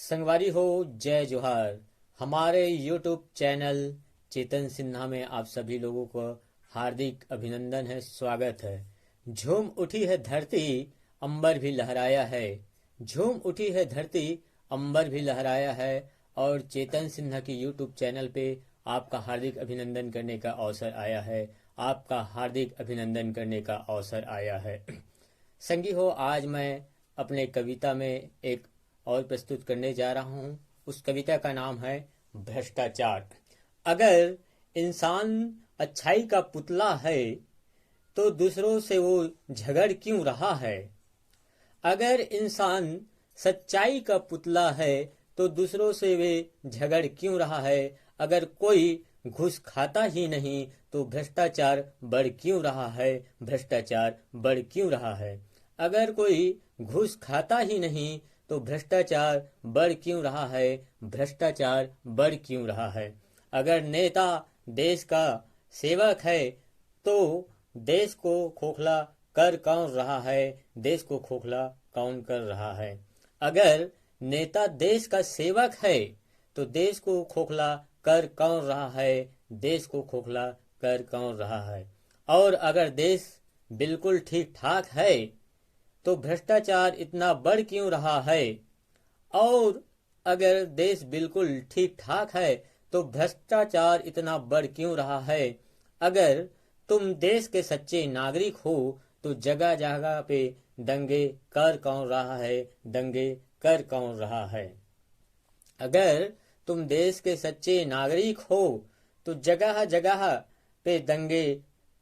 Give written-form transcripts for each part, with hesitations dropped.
संगवारी हो, जय जोहार। हमारे YouTube चैनल चेतन सिन्हा में आप सभी लोगों को हार्दिक अभिनंदन है, स्वागत है। झूम उठी है धरती, अंबर भी लहराया है। झूम उठी है धरती, अंबर भी लहराया है। और चेतन सिन्हा की YouTube चैनल पे आपका हार्दिक अभिनंदन करने का अवसर आया है। आपका हार्दिक अभिनंदन करने का अवसर आया है। संगी हो, आज मैं अपने कविता में एक और प्रस्तुत करने जा रहा हूँ। उस कविता का नाम है भ्रष्टाचार। अगर इंसान अच्छाई का पुतला है तो दूसरों से वो झगड़ क्यों रहा है। अगर इंसान सच्चाई का पुतला है तो दूसरों से वे झगड़ क्यों रहा है। अगर कोई घूस खाता ही नहीं तो भ्रष्टाचार बढ़ क्यों रहा है। भ्रष्टाचार बढ़ क्यों रहा है। अगर कोई घूस खाता ही नहीं तो भ्रष्टाचार बढ़ क्यों रहा है। भ्रष्टाचार बढ़ क्यों रहा है। अगर नेता देश का सेवक है तो देश को खोखला कर कौन रहा है। देश को खोखला कौन कर रहा है। अगर नेता देश का सेवक है तो देश को खोखला कर कौन रहा है। देश को खोखला कर कौन रहा है। और अगर देश बिल्कुल ठीक ठाक है तो भ्रष्टाचार इतना बढ़ क्यों रहा है। और अगर देश बिल्कुल ठीक ठाक है तो भ्रष्टाचार इतना बढ़ क्यों रहा है। अगर तुम देश के सच्चे नागरिक हो तो जगह जगह पे दंगे कर कौन रहा है। दंगे कर कौन रहा है। अगर तुम देश के सच्चे नागरिक हो तो जगह जगह पे दंगे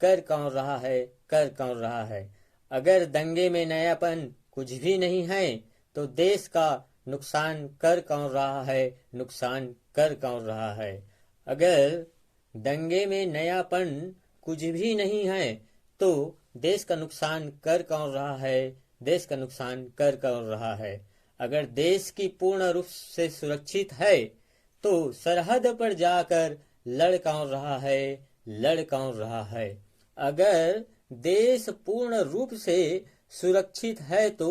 कर कौन रहा है। कर कौन रहा है। अगर दंगे में नयापन कुछ भी नहीं है तो देश का नुकसान कर कौन रहा है। नुकसान कर कौन रहा है। अगर दंगे में नयापन कुछ भी नहीं है तो देश का नुकसान कर कौन रहा है। देश का नुकसान कर कौन रहा है। अगर देश की पूर्ण रूप से सुरक्षित है तो सरहद पर जाकर लड़ कौन रहा है। लड़ कौन रहा है। अगर देश पूर्ण रूप से सुरक्षित है तो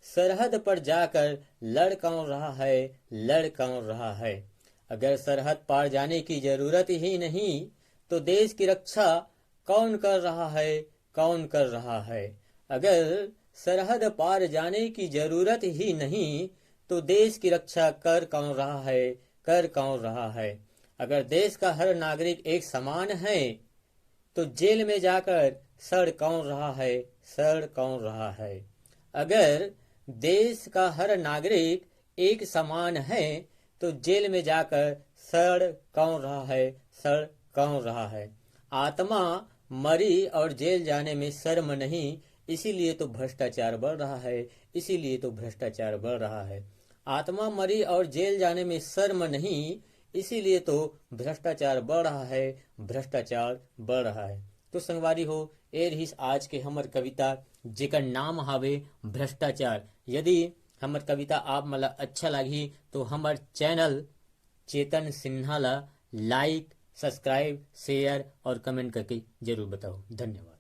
सरहद पर जाकर लड़ कौन रहा है। लड़ कौन रहा है। अगर सरहद पार जाने की जरूरत ही नहीं तो देश की रक्षा कौन कर रहा है। कौन कर रहा है। अगर सरहद पार जाने की जरूरत ही नहीं तो देश की रक्षा कर कौन रहा है। कर कौन रहा है। अगर देश का हर नागरिक एक समान है तो जेल में जाकर सड़ कौन रहा है। सड़ कौन रहा है। अगर देश का हर नागरिक एक समान है तो जेल में जाकर सड़ कौन रहा है। सड़ कौन रहा है। आत्मा मरी और जेल जाने में शर्म नहीं, इसीलिए तो भ्रष्टाचार बढ़ रहा है। इसीलिए तो भ्रष्टाचार बढ़ रहा है। आत्मा मरी और जेल जाने में शर्म नहीं, इसीलिए तो भ्रष्टाचार बढ़ रहा है। भ्रष्टाचार बढ़ रहा है। तो संगवारी हो, ए रहीस आज के हमर कविता जेकर नाम हावे भ्रष्टाचार। यदि हमर कविता आप मला अच्छा लगी तो हमर चैनल चेतन सिन्हा ला लाइक, सब्सक्राइब, शेयर और कमेंट करके जरूर बताओ। धन्यवाद।